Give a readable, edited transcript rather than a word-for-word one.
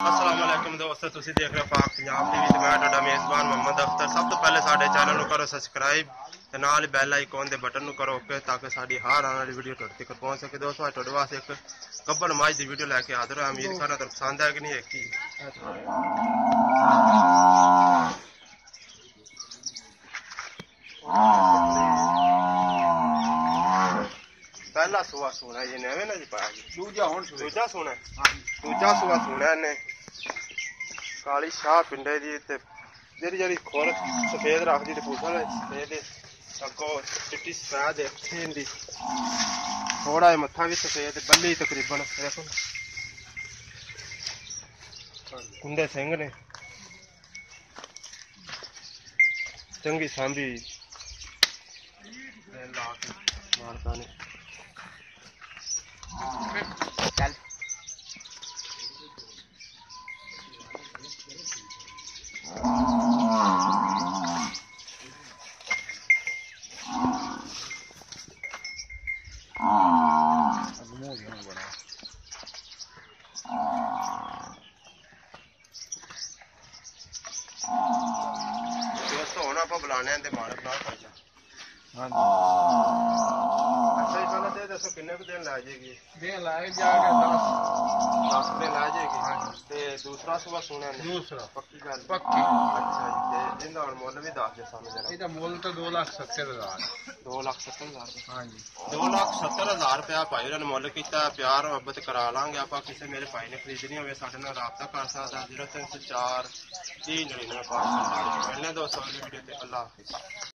अस्सलामुअलैकुम दोस्तों, तुसीं देख रहे हो पाक पंजाब टीवी ते मैं तुहाडा मेज़बान मोहम्मद अख्तर। सब तो पहले साडे चैनल नूं करो सब्सक्राइब ते नाल बैल आइकॉन दे बटन नूं करो ओके ताकि साडी हर आने वाली वीडियो तुहाडे तक पहुंच सके। दोस्तों अज तुहाडे वास्ते एक गब्बड़ मझ दी वीडियो लैके हाज़र होया। उम्मीद करना तुहानूं पसंद है कि नहीं। एक ही पहला सुआ सोना जी नवे ना जी पाया जी दूजा सोना दूजा सुआ सोना इन्हें काली शाह पिंडे दी ते जेरी जेरी खोर सफेद रखदी ते पूछा सफेद अगो चिट्टी सफेद अक्खी इंदी थोड़ा मत्था भी सफेद बल्ली तकरीबन देखो कुंडे सिंह ने चंगी सांभी मारता ने चल दोस्तों हम आप बुलाने मालक ना अच्छा जी पहले तो दसो किन्ने दिन लै जाएगी दिन लै जाएगी 10 दिन लै जाएगी ते दूसरा सुबह सुने दूसरा पक्की गल पक्की अच्छा जी इनका मुल भी दस दे सानू जरा इहदा मुल तो 2,70,000 2,70,000 हां जी 2,70,000 रुपया भाई ने मुल कीता। प्यार मोहब्बत करा लांगे आप किसी मेरे भाई ने खरीदनी हो साडे नाल राबता कर सकदा 0304 399 548 मिलने दोस्तों अगली वीडियो ते। अल्लाह हाफिज़।